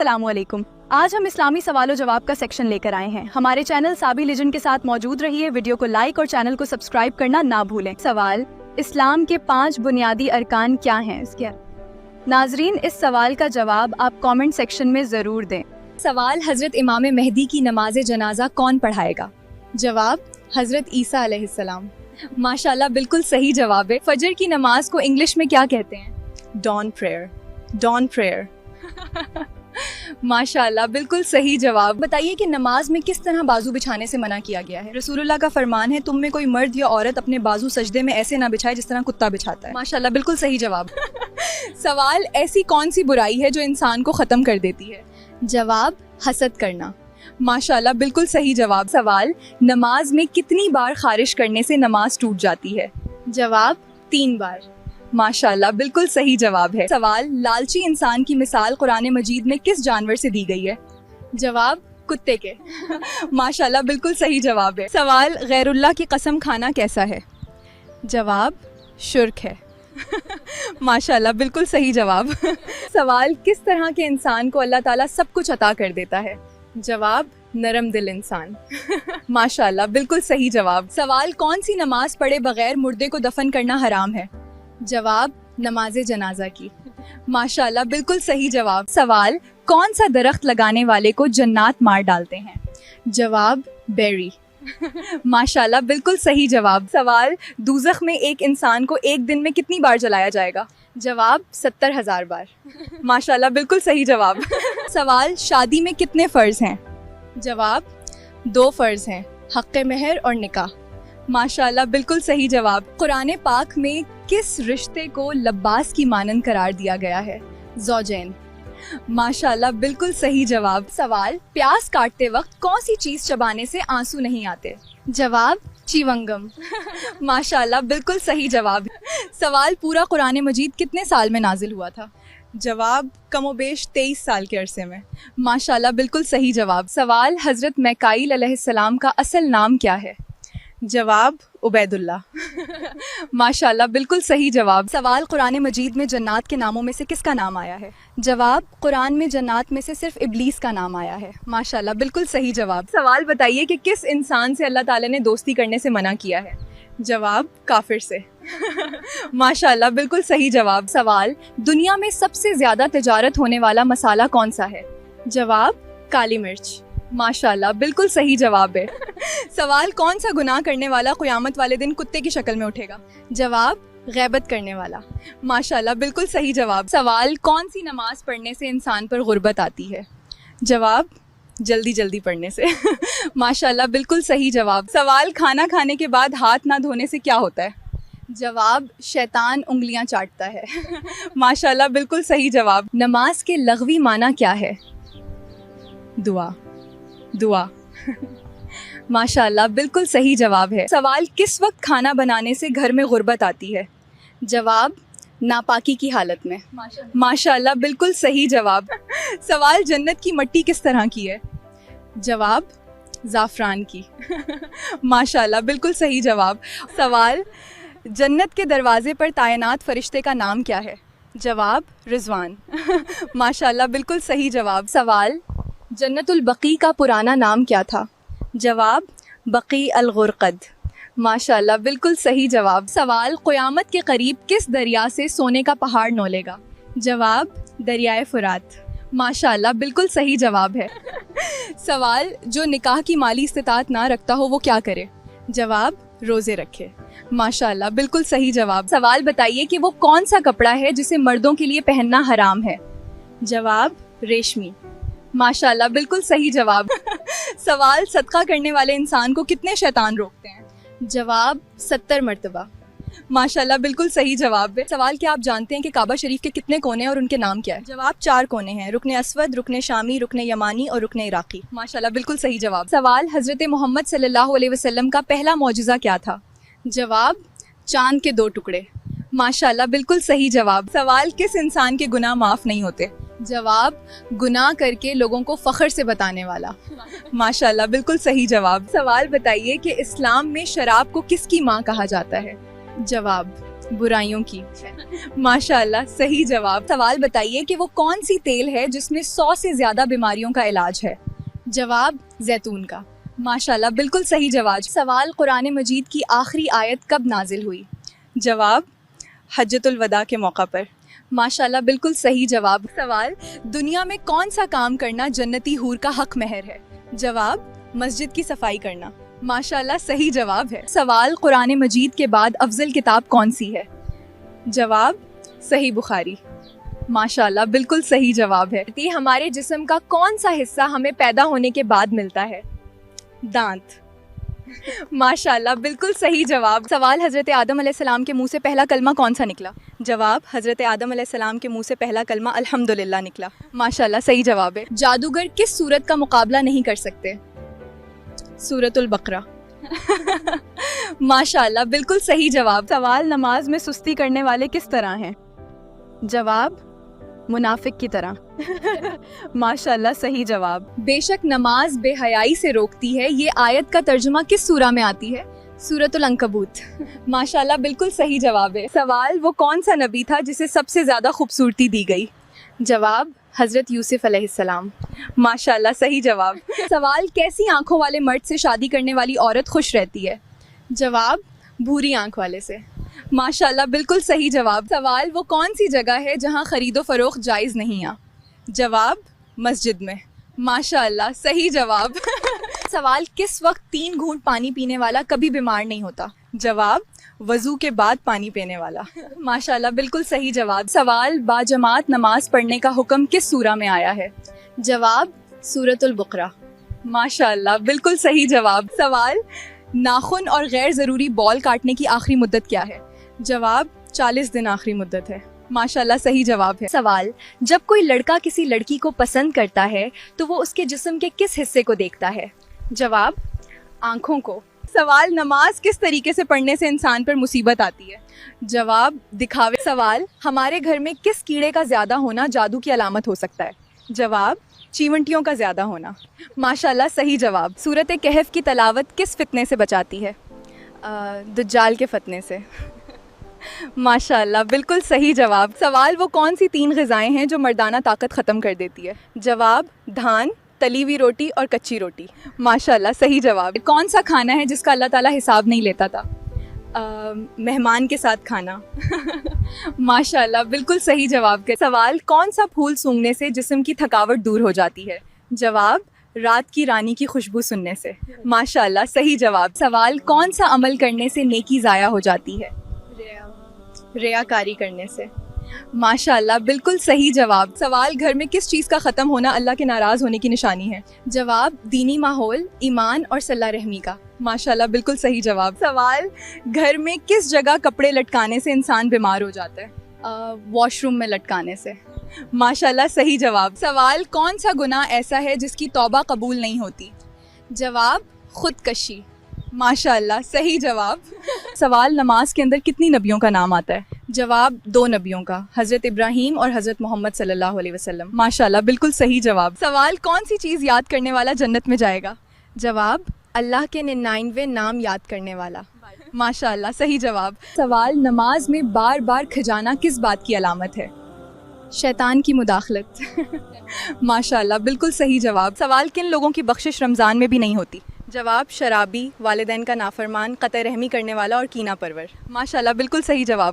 अस्सलाम वालेकुम। आज हम इस्लामी सवाल और जवाब का सेक्शन लेकर आए हैं। हमारे चैनल साबी लेजेंड के साथ मौजूद रहिए। वीडियो को लाइक और चैनल को सब्सक्राइब करना ना भूलें। सवाल, इस्लाम के 5 बुनियादी अरकान क्या हैं? इसके नाजरीन, इस सवाल का जवाब आप कमेंट सेक्शन में ज़रूर दें। सवाल, हज़रत इमाम मेहदी की नमाज जनाजा कौन पढ़ाएगा? जवाब, हज़रत ईसा अलैहिस्सलाम। माशाल्लाह, बिल्कुल सही जवाब है। फजर की नमाज को इंग्लिश में क्या कहते हैं? Dawn prayer. Dawn prayer. माशाल्लाह, बिल्कुल सही जवाब। बताइए कि नमाज में किस तरह बाजू बिछाने से मना किया गया है? रसूलुल्लाह का फरमान है, तुम में कोई मर्द या औरत अपने बाजू सजदे में ऐसे ना बिछाए जिस तरह कुत्ता बिछाता है। माशाल्लाह, बिल्कुल सही जवाब। सवाल, ऐसी कौन सी बुराई है जो इंसान को ख़त्म कर देती है? जवाब, हसद करना। माशाल्लाह, बिल्कुल सही जवाब। सवाल, नमाज में कितनी बार खारिश करने से नमाज टूट जाती है? जवाब, 3 बार। माशाल्लाह, बिल्कुल सही जवाब है। सवाल, लालची इंसान की मिसाल कुरान मजीद में किस जानवर से दी गई है? जवाब, कुत्ते के। माशाल्लाह, बिल्कुल सही जवाब है। सवाल, गैरुल्लाह की कसम खाना कैसा है? जवाब, शुर्क है। माशाल्लाह, बिल्कुल सही जवाब। सवाल, किस तरह के इंसान को अल्लाह ताला सब कुछ अता कर देता है? जवाब, नरम दिल इंसान। माशाल्लाह, बिल्कुल सही जवाब। सवाल, कौन सी नमाज पढ़े बगैर मुर्दे को दफन करना हराम है? जवाब, नमाज जनाजा की। माशाल्लाह, बिल्कुल सही जवाब। सवाल, कौन सा दरख्त लगाने वाले को जन्नात मार डालते हैं? जवाब, बेरी। माशाल्लाह, बिल्कुल सही जवाब। सवाल, दूज़ख में एक इंसान को एक दिन में कितनी बार जलाया जाएगा? जवाब, 70,000 बार। माशाल्लाह, बिल्कुल सही जवाब। सवाल, शादी में कितने फ़र्ज़ हैं? जवाब, 2 फ़र्ज़ हैं, हक़्क़े मेहर और निकाह। माशाल्लाह, बिल्कुल सही जवाब। कुरान पाक में किस रिश्ते को लब्बास की मानंद करार दिया गया है? ज़ौजैन। माशाल्लाह, बिल्कुल सही जवाब। सवाल, प्यास काटते वक्त कौन सी चीज़ चबाने से आंसू नहीं आते? जवाब, चिवंगम। माशाल्लाह, बिल्कुल सही जवाब। सवाल, पूरा कुरान मजीद कितने साल में नाजिल हुआ था? जवाब, कमोबेश 23 साल के अरसे में। माशाल्लाह, बिल्कुल सही जवाब। सवाल, हज़रत मैकाइल अलैहिस्सलाम का असल नाम क्या है? जवाब, उबैदुल्लाह। माशाल्लाह, बिल्कुल सही जवाब। सवाल, कुरान मजीद में जन्नात के नामों में से किसका नाम आया है? जवाब, कुरान में जन्नात में से सिर्फ इब्लीस का नाम आया है। माशाल्लाह, बिल्कुल सही जवाब। सवाल, बताइए कि किस इंसान से अल्लाह ताला ने दोस्ती करने से मना किया है? जवाब, काफिर से। माशाल्लाह, बिल्कुल सही जवाब। सवाल, दुनिया में सबसे ज्यादा तिजारत होने वाला मसाला कौन सा है? जवाब, काली मिर्च। माशाल्लाह, बिल्कुल सही जवाब है। सवाल, कौन सा गुनाह करने वाला क़यामत वाले दिन कुत्ते की शक्ल में उठेगा? जवाब, गैबत करने वाला। माशाल्लाह, बिल्कुल सही जवाब। सवाल, कौन सी नमाज पढ़ने से इंसान पर गुर्बत आती है? जवाब, जल्दी जल्दी पढ़ने से। माशाल्लाह, बिल्कुल सही जवाब। सवाल, खाना खाने के बाद हाथ ना धोने से क्या होता है? जवाब, शैतान उंगलियां चाटता है। माशाल्लाह, बिल्कुल सही जवाब। नमाज के लग़वी माना क्या है? दुआ। दुआ। माशाल्लाह, बिल्कुल सही जवाब है। सवाल, किस वक्त खाना बनाने से घर में गुर्बत आती है? जवाब, नापाकी की हालत में। माशाल्लाह, बिल्कुल सही जवाब। सवाल, जन्नत की मिट्टी किस तरह की है? जवाब, ज़ाफ़रान की। माशाल्लाह, बिल्कुल सही जवाब। सवाल, जन्नत के दरवाजे पर तैनात फरिश्ते का नाम क्या है? जवाब, रिजवान। माशाल्लाह, बिल्कुल सही जवाब। सवाल, जन्नतुल बकी का पुराना नाम क्या था? जवाब, बकी अल गुरक़द। माशाल्लाह, बिल्कुल सही जवाब। सवाल, क़यामत के करीब किस दरिया से सोने का पहाड़ नौलेगा? जवाब, दरियाए फ़ुरात। माशाल्लाह, बिल्कुल सही जवाब है। सवाल, जो निकाह की माली इस्तिताअत ना रखता हो वो क्या करे? जवाब, रोज़े रखे। माशाल्लाह, बिल्कुल सही जवाब। सवाल, बताइए कि वो कौन सा कपड़ा है जिसे मर्दों के लिए पहनना हराम है? जवाब, रेशमी। माशाल्लाह, बिल्कुल सही जवाब। सवाल, सदका करने वाले इंसान को कितने शैतान रोकते हैं? जवाब, 70 मरतबा। माशाल्लाह, बिल्कुल सही जवाब है। सवाल, क्या आप जानते हैं कि काबा शरीफ के कितने कोने हैं और उनके नाम क्या है? जवाब, 4 कोने हैं, रुकने अस्वद, रुकने शामी, रुकने यमानी और रुकने इराकी। माशाल्लाह, बिल्कुल सही जवाब। सवाल, हज़रत मोहम्मद सल्लल्लाहु अलैहि वसल्लम का पहला मौजज़ा क्या था? जवाब, चांद के 2 टुकड़े। माशाल्लाह, बिल्कुल सही जवाब। सवाल, किस इंसान के गुनाह माफ़ नहीं होते? जवाब, गुनाह करके लोगों को फ़ख्र से बताने वाला। माशाल्लाह, बिल्कुल सही जवाब। सवाल, बताइए कि इस्लाम में शराब को किसकी माँ कहा जाता है? जवाब, बुराइयों की। माशाल्लाह सही जवाब। सवाल बताइए कि वो कौन सी तेल है जिसमें 100 से ज्यादा बीमारियों का इलाज है। जवाब जैतून का। माशाल्लाह बिल्कुल सही जवाब। सवाल कुरान मजीद की आखिरी आयत कब नाजिल हुई। जवाब हज्जतुल वदा के मौका पर। माशाल्लाह बिल्कुल सही जवाब। सवाल दुनिया में कौन सा काम करना जन्नती हूर का हक महर है। जवाब मस्जिद की सफाई करना। माशाल्लाह सही जवाब है। सवाल कुरान मजीद के बाद अफजल किताब कौन सी है। जवाब सही बुखारी। माशाल्लाह बिल्कुल सही जवाब है। ये हमारे जिस्म का कौन सा हिस्सा हमें पैदा होने के बाद मिलता है। दांत। माशाल्लाह बिल्कुल सही जवाब। सवाल हज़रत आदम अलैहिस्सलाम के मुंह से पहला कलमा कौन सा निकला। जवाब हज़रत आदम अलैहिस्सलाम के मुंह से पहला कलमा अल्हम्दुलिल्लाह निकला। माशाल्लाह सही जवाब है। जादूगर किस सूरत का मुकाबला नहीं कर सकते। सूरतुल बकरा। माशाल्लाह बिल्कुल सही जवाब। सवाल नमाज में सुस्ती करने वाले किस तरह हैं। जवाब मुनाफिक की तरह। माशाल्लाह सही जवाब। बेशक नमाज बेहयाई से रोकती है, ये आयत का तर्जुमा किस सूरा में आती है। सूरतुल अंकबूत। माशाल्लाह बिल्कुल सही जवाब है। सवाल वो कौन सा नबी था जिसे सबसे ज्यादा खूबसूरती दी गई। जवाब हजरत यूसुफ अलैहिस्सलाम। माशाल्लाह सही जवाब। सवाल कैसी आंखों वाले मर्द से शादी करने वाली औरत खुश रहती है। जवाब भूरी आंख वाले से। माशाल्लाह बिल्कुल सही जवाब। सवाल वो कौन सी जगह है जहां खरीदो फरोख्त जायज़ नहीं है। जवाब मस्जिद में। माशाल्लाह सही जवाब। सवाल किस वक्त 3 घूंट पानी पीने वाला कभी बीमार नहीं होता। जवाब वजू के बाद पानी पीने वाला। माशाल्लाह बिल्कुल सही जवाब। सवाल बाजमात नमाज पढ़ने का हुक्म किस सूरा में आया है। जवाब सूरतुल बकरा। माशाल्लाह बिल्कुल सही जवाब। सवाल नाखून और गैर ज़रूरी बॉल काटने की आखिरी मुद्दत क्या है। जवाब 40 दिन आखिरी मुद्दत है। माशाल्लाह सही जवाब है। सवाल जब कोई लड़का किसी लड़की को पसंद करता है तो वो उसके जिस्म के किस हिस्से को देखता है। जवाब आँखों को। सवाल नमाज किस तरीके से पढ़ने से इंसान पर मुसीबत आती है। जवाब दिखावे। सवाल हमारे घर में किस कीड़े का ज़्यादा होना जादू की अलामत हो सकता है। जवाब चीवंटियों का ज़्यादा होना। माशाल्लाह सही जवाब। सूरत कहफ की तलावत किस फितने से बचाती है। दज्जाल के फतने से। माशाल्लाह बिल्कुल सही जवाब। सवाल वो कौन सी 3 ग़िज़ाएँ हैं जो मर्दाना ताकत ख़त्म कर देती है। जवाब धान, तली हुई रोटी और कच्ची रोटी। माशाल्लाह सही जवाब। कौन सा खाना है जिसका अल्लाह ताला हिसाब नहीं लेता था। मेहमान के साथ खाना। माशाल्लाह बिल्कुल सही जवाब के। सवाल कौन सा फूल सूंघने से जिस्म की थकावट दूर हो जाती है। जवाब रात की रानी की खुशबू सुनने से। माशाल्लाह सही जवाब। सवाल कौन सा अमल करने से नेकी ज़ाया हो जाती है। रियाकारी करने से। माशाल्लाह बिल्कुल सही जवाब। सवाल घर में किस चीज़ का ख़त्म होना अल्लाह के नाराज़ होने की निशानी है। जवाब दीनी माहौल, ईमान और सल्ला रहमी का। माशाल्लाह बिल्कुल सही जवाब। सवाल घर में किस जगह कपड़े लटकाने से इंसान बीमार हो जाता है। वॉशरूम में लटकाने से। माशाल्लाह सही जवाब। सवाल कौन सा गुनाह ऐसा है जिसकी तौबा कबूल नहीं होती। जवाब खुदकशी। माशाल्लाह सही जवाब। सवाल नमाज के अंदर कितनी नबियों का नाम आता है। जवाब 2 नबियों का, हज़रत इब्राहीम और हज़रत मोहम्मद सल्लल्लाहु अलैहि वसल्लम। माशाल्लाह बिल्कुल सही जवाब। सवाल कौन सी चीज़ याद करने वाला जन्नत में जाएगा। जवाब अल्लाह के 99 नाम याद करने वाला। माशाल्लाह सही जवाब। सवाल नमाज में बार बार खजाना किस बात की अलामत है। शैतान की मुदाखलत। माशाल्लाह बिल्कुल सही जवाब। सवाल किन लोगों की बख्शिश रमज़ान में भी नहीं होती। जवाब शराबी, वालिदैन का नाफरमान, कतई रहमी करने वाला और कीना परवर। माशाल्लाह बिल्कुल सही जवाब।